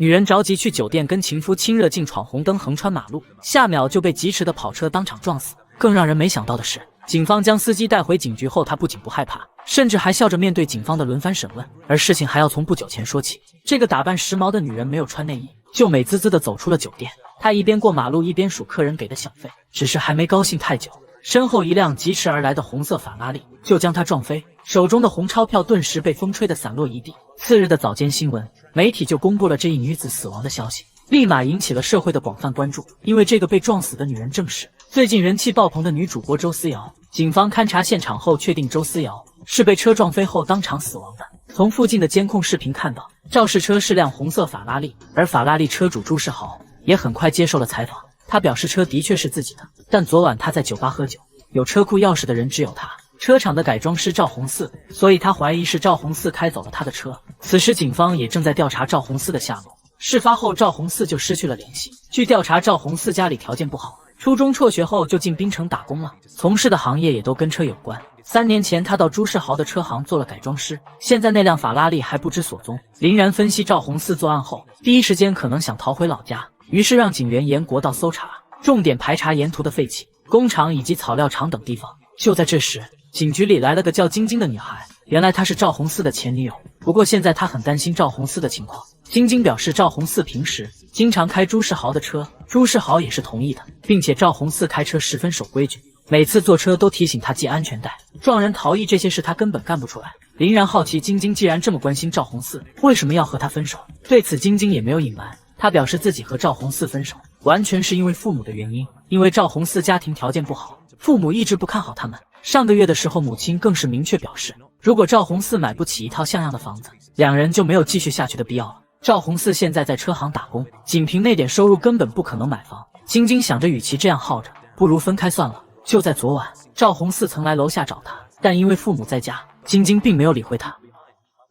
女人着急去酒店跟情夫亲热，竟闯红灯横穿马路，下秒就被疾驰的跑车当场撞死。更让人没想到的是，警方将司机带回警局后，他不仅不害怕，甚至还笑着面对警方的轮番审问。而事情还要从不久前说起，这个打扮时髦的女人没有穿内衣，就美滋滋地走出了酒店。她一边过马路一边数客人给的小费，只是还没高兴太久，身后一辆疾驰而来的红色法拉利就将她撞飞，手中的红钞票顿时被风吹得散落一地。次日的早间新闻媒体就公布了这一女子死亡的消息，立马引起了社会的广泛关注。因为这个被撞死的女人正是最近人气爆棚的女主播周思瑶。警方勘查现场后确定，周思瑶是被车撞飞后当场死亡的。从附近的监控视频看到，肇事车是辆红色法拉利，而法拉利车主朱世豪也很快接受了采访。他表示车的确是自己的，但昨晚他在酒吧喝酒，有车库钥匙的人只有他。车厂的改装师赵红四，所以他怀疑是赵红四开走了他的车。此时警方也正在调查赵红四的下落。事发后赵红四就失去了联系。据调查，赵红四家里条件不好，初中辍学后就进槟城打工了，从事的行业也都跟车有关。3年前他到朱世豪的车行做了改装师，现在那辆法拉利还不知所踪。林然分析，赵红四作案后第一时间可能想逃回老家，于是让警员沿国道搜查，重点排查沿途的废弃工厂以及草料场等地方。就在这时，警局里来了个叫晶晶的女孩，原来她是赵红四的前女友。不过现在她很担心赵红四的情况。晶晶表示，赵红四平时经常开朱世豪的车，朱世豪也是同意的，并且赵红四开车十分守规矩，每次坐车都提醒他系安全带。撞人逃逸这些事他根本干不出来。林然好奇，晶晶既然这么关心赵红四，为什么要和他分手？对此晶晶也没有隐瞒，她表示自己和赵红四分手完全是因为父母的原因。因为赵红四家庭条件不好，父母一直不看好他们。上个月的时候，母亲更是明确表示，如果赵红四买不起一套像样的房子，两人就没有继续下去的必要了。赵红四现在在车行打工，仅凭那点收入根本不可能买房。晶晶想着，与其这样耗着，不如分开算了。就在昨晚，赵红四曾来楼下找他，但因为父母在家，晶晶并没有理会他。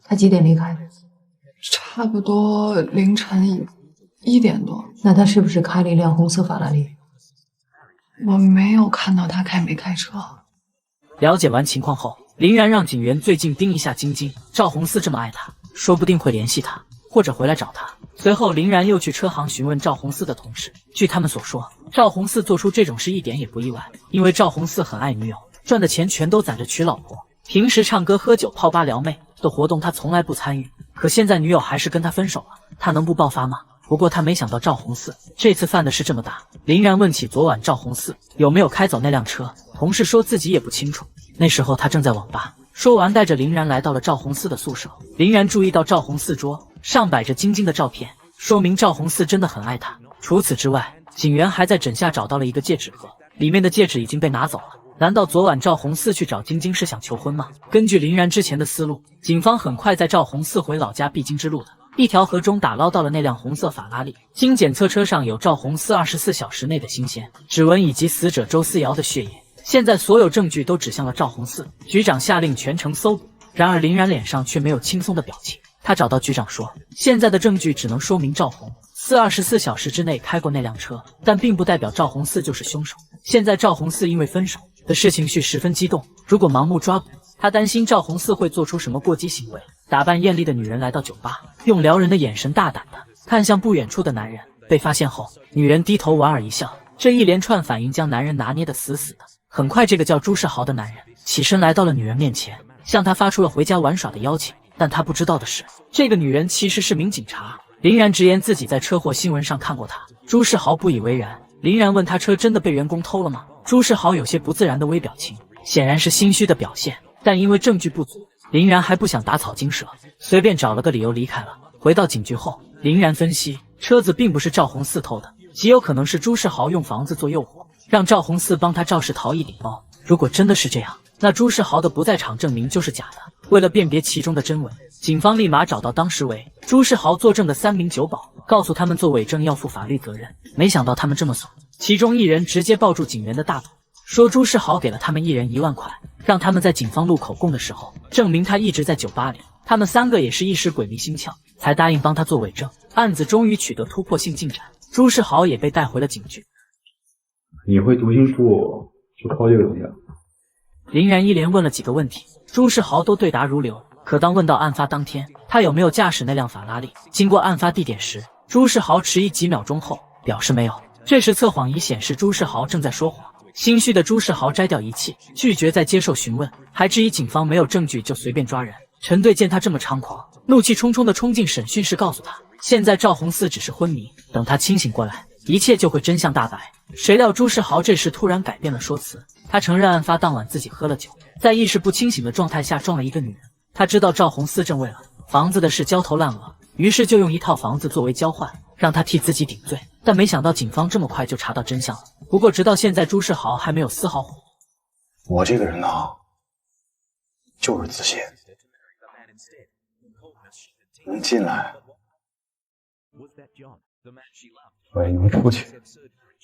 他几点离开的？差不多凌晨1点多。那他是不是开了一辆红色法拉利？我没有看到他开没开车。了解完情况后，林然让警员最近盯一下晶晶。赵红四这么爱他，说不定会联系他，或者回来找他。随后林然又去车行询问赵红四的同事，据他们所说，赵红四做出这种事一点也不意外，因为赵红四很爱女友，赚的钱全都攒着娶老婆。平时唱歌喝酒泡吧撩妹的活动他从来不参与，可现在女友还是跟他分手了，他能不爆发吗？不过他没想到赵红四这次犯的事这么大。林然问起昨晚赵红四有没有开走那辆车，同事说自己也不清楚，那时候他正在网吧。说完带着林然来到了赵红四的宿舍。林然注意到赵红四桌上摆着晶晶的照片，说明赵红四真的很爱她。除此之外，警员还在枕下找到了一个戒指盒，里面的戒指已经被拿走了。难道昨晚赵红四去找晶晶是想求婚吗？根据林然之前的思路，警方很快在赵红四回老家必经之路的一条河中打捞到了那辆红色法拉利。经检测，车上有赵红四24小时内的新鲜指纹以及死者周思瑶的血液。现在所有证据都指向了赵红四，局长下令全城搜捕。然而林然脸上却没有轻松的表情。他找到局长说，现在的证据只能说明赵红四24小时之内开过那辆车，但并不代表赵红四就是凶手。现在赵红四因为分手的事情绪十分激动，如果盲目抓捕，他担心赵红四会做出什么过激行为。打扮艳丽的女人来到酒吧，用撩人的眼神大胆地看向不远处的男人。被发现后，女人低头莞尔一笑，这一连串反应将男人拿捏得死死的。很快，这个叫朱世豪的男人起身来到了女人面前，向她发出了回家玩耍的邀请。但他不知道的是，这个女人其实是名警察。林然直言自己在车祸新闻上看过她。朱世豪不以为然。林然问他车真的被员工偷了吗？朱世豪有些不自然的微表情，显然是心虚的表现。但因为证据不足，林然还不想打草惊蛇，随便找了个理由离开了。回到警局后，林然分析，车子并不是赵红四偷的，极有可能是朱世豪用房子做诱惑，让赵红四帮他肇事逃逸顶包。如果真的是这样，那朱世豪的不在场证明就是假的。为了辨别其中的真伪，警方立马找到当时为朱世豪作证的3名酒保，告诉他们做伪证要负法律责任。没想到他们这么怂，其中一人直接抱住警员的大腿，说朱世豪给了他们一人1万块，让他们在警方录口供的时候证明他一直在酒吧里。他们3个也是一时鬼迷心窍，才答应帮他做伪证。案子终于取得突破性进展，朱世豪也被带回了警局。你会读心术去偷这个东西啊？林然一连问了几个问题，朱世豪都对答如流。可当问到案发当天他有没有驾驶那辆法拉利，经过案发地点时，朱世豪迟疑几秒钟后表示没有。这时测谎仪显示朱世豪正在说谎，心虚的朱世豪摘掉仪器，拒绝再接受询问，还质疑警方没有证据就随便抓人。陈队见他这么猖狂，怒气冲冲地冲进审讯室，告诉他现在赵红四只是昏迷，等他清醒过来，一切就会真相大白。谁料朱世豪这时突然改变了说辞，他承认案发当晚自己喝了酒，在意识不清醒的状态下撞了一个女人。他知道赵红四正为了房子的事焦头烂额，于是就用一套房子作为交换，让他替自己顶罪。但没想到警方这么快就查到真相了。不过直到现在，朱世豪还没有丝毫悔。我这个人呢，就是自信。能进来。喂，你们出去。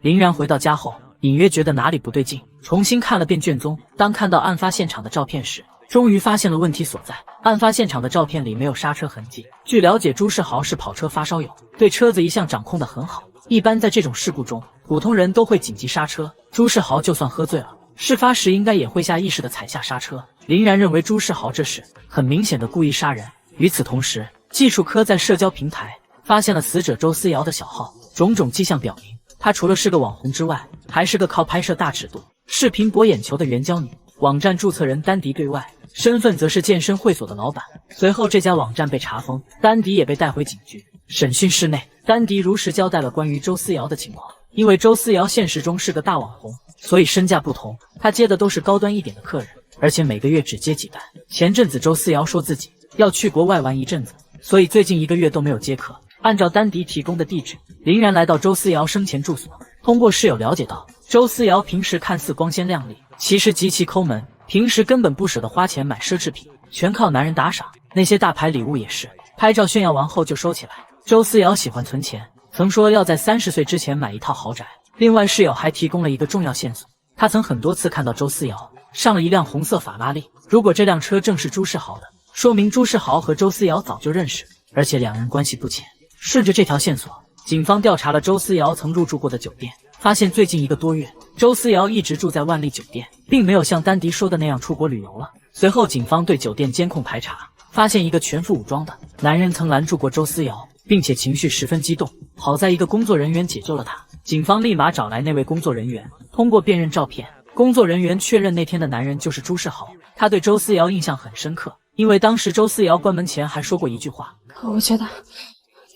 林然回到家后，隐约觉得哪里不对劲，重新看了遍卷宗。当看到案发现场的照片时，终于发现了问题所在。案发现场的照片里没有刹车痕迹。据了解，朱世豪是跑车发烧友，对车子一向掌控得很好。一般在这种事故中，普通人都会紧急刹车，朱世豪就算喝醉了，事发时应该也会下意识地踩下刹车。林然认为朱世豪这是很明显的故意杀人。与此同时，技术科在社交平台发现了死者周思瑶的小号，种种迹象表明，她除了是个网红之外，还是个靠拍摄大尺度视频博眼球的援交女。网站注册人丹迪对外，身份则是健身会所的老板。随后这家网站被查封，丹迪也被带回警局。审讯室内，丹迪如实交代了关于周思瑶的情况。因为周思瑶现实中是个大网红，所以身价不同，他接的都是高端一点的客人，而且每个月只接几单。前阵子周思瑶说自己要去国外玩一阵子，所以最近1个月都没有接客。按照丹迪提供的地址，林然来到周思瑶生前住所。通过室友了解到，周思瑶平时看似光鲜亮丽，其实极其抠门，平时根本不舍得花钱买奢侈品，全靠男人打赏。那些大牌礼物也是拍照炫耀完后就收起来。周思瑶喜欢存钱，曾说要在30岁之前买一套豪宅。另外，室友还提供了一个重要线索，他曾很多次看到周思瑶上了一辆红色法拉利。如果这辆车正是朱世豪的，说明朱世豪和周思瑶早就认识，而且两人关系不浅。顺着这条线索，警方调查了周思瑶曾入住过的酒店，发现最近1个多月，周思瑶一直住在万丽酒店，并没有像丹迪说的那样出国旅游了。随后，警方对酒店监控排查，发现一个全副武装的男人曾拦住过周思瑶，并且情绪十分激动。好在一个工作人员解救了他，警方立马找来那位工作人员，通过辨认照片，工作人员确认那天的男人就是朱世豪。他对周思瑶印象很深刻，因为当时周思瑶关门前还说过一句话：我觉得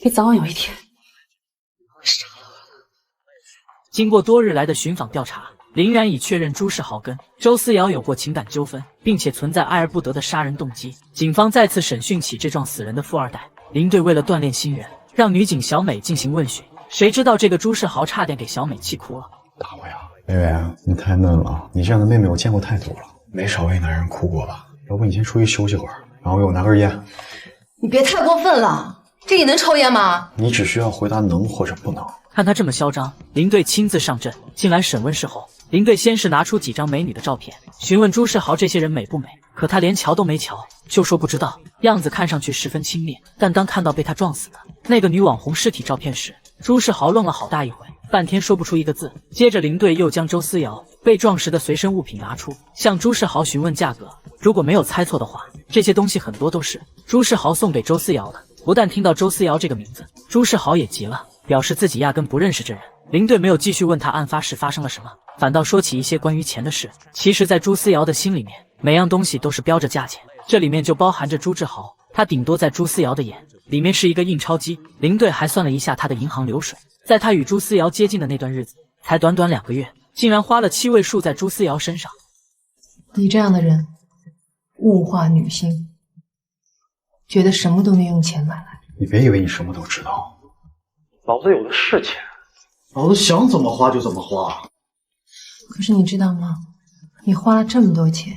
你早晚有一天杀了我。经过多日来的寻访调查，林然已确认朱世豪跟周思瑶有过情感纠纷，并且存在爱而不得的杀人动机。警方再次审讯起这撞死人的富二代。林队为了锻炼新人，让女警小美进行问询，谁知道这个朱世豪差点给小美气哭了。打我呀，薇薇，你太嫩了，你这样的妹妹我见过太多了，没少为男人哭过吧？要不你先出去休息会儿，然后给我拿根烟。你别太过分了，这里能抽烟吗？你只需要回答能或者不能。看他这么嚣张，林队亲自上阵。进来审问室后，林队先是拿出几张美女的照片，询问朱世豪这些人美不美，可他连瞧都没瞧，就说不知道，样子看上去十分轻蔑。但当看到被他撞死的那个女网红尸体照片时，朱世豪愣了好大一会，半天说不出一个字。接着林队又将周思瑶被撞时的随身物品拿出，向朱世豪询问价格。如果没有猜错的话，这些东西很多都是朱世豪送给周思瑶的。不但听到周思瑶这个名字，朱世豪也急了，表示自己压根不认识这人。林队没有继续问他案发时发生了什么，反倒说起一些关于钱的事。其实在朱思瑶的心里面，每样东西都是标着价钱，这里面就包含着朱志豪，他顶多在朱思瑶的眼里面是一个印钞机。林队还算了一下他的银行流水，在他与朱思瑶接近的那段日子，才短短2个月，竟然花了7位数在朱思瑶身上。你这样的人物化女性，觉得什么都能用钱买来。你别以为你什么都知道，老子有的是钱，老子想怎么花就怎么花。可是你知道吗？你花了这么多钱，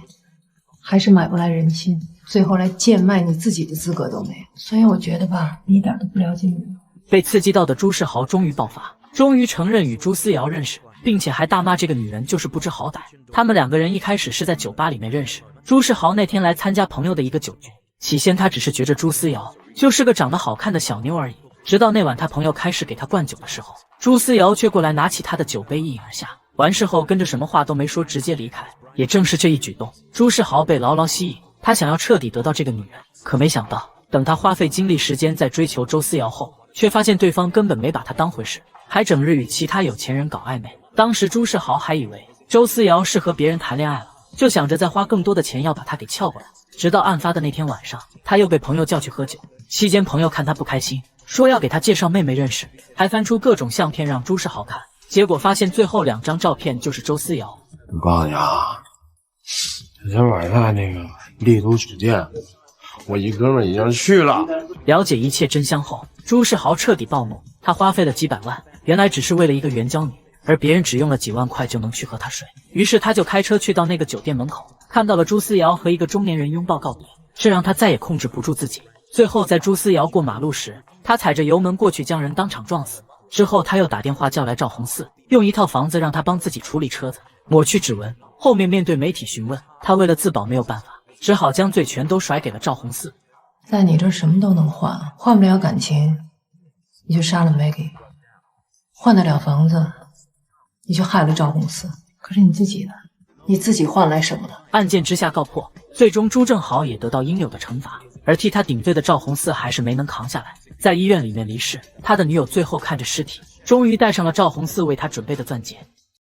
还是买不来人心，最后连贱卖你自己的资格都没有。所以我觉得吧，你一点都不了解你。被刺激到的朱世豪终于爆发，终于承认与朱思瑶认识，并且还大骂这个女人就是不知好歹。他们2个人一开始是在酒吧里面认识，朱世豪那天来参加朋友的一个酒局，起先他只是觉着朱思瑶就是个长得好看的小妞而已，直到那晚他朋友开始给他灌酒的时候，朱思瑶却过来拿起他的酒杯一饮而下，完事后跟着什么话都没说直接离开。也正是这一举动，朱世豪被牢牢吸引，他想要彻底得到这个女人。可没想到，等他花费精力时间在追求周思瑶后，却发现对方根本没把他当回事，还整日与其他有钱人搞暧昧。当时朱世豪还以为周思瑶是和别人谈恋爱了，就想着再花更多的钱要把他给撬过来。直到案发的那天晚上，他又被朋友叫去喝酒，期间朋友看他不开心，说要给他介绍妹妹认识，还翻出各种相片让朱世豪看，结果发现最后2张照片就是周思瑶。我告诉你啊，昨天晚上那个丽都酒店，我一哥们已经去了。了解一切真相后，朱世豪彻底暴怒，他花费了几百万，原来只是为了一个援交女，而别人只用了几万块就能去和他睡。于是他就开车去到那个酒店门口，看到了朱思瑶和一个中年人拥抱告别，这让他再也控制不住自己。最后在朱思瑶过马路时，他踩着油门过去将人当场撞死。之后他又打电话叫来赵红四，用一套房子让他帮自己处理车子，抹去指纹。后面面对媒体询问，他为了自保没有办法，只好将罪全都甩给了赵红四。在你这儿什么都能换，换不了感情，你就杀了 Maggie； 换得了房子，你就害了赵红四。可是你自己呢？你自己换来什么了？案件之下告破，最终朱正豪也得到应有的惩罚，而替他顶罪的赵红四还是没能扛下来，在医院里面离世。他的女友最后看着尸体，终于戴上了赵红四为他准备的钻戒。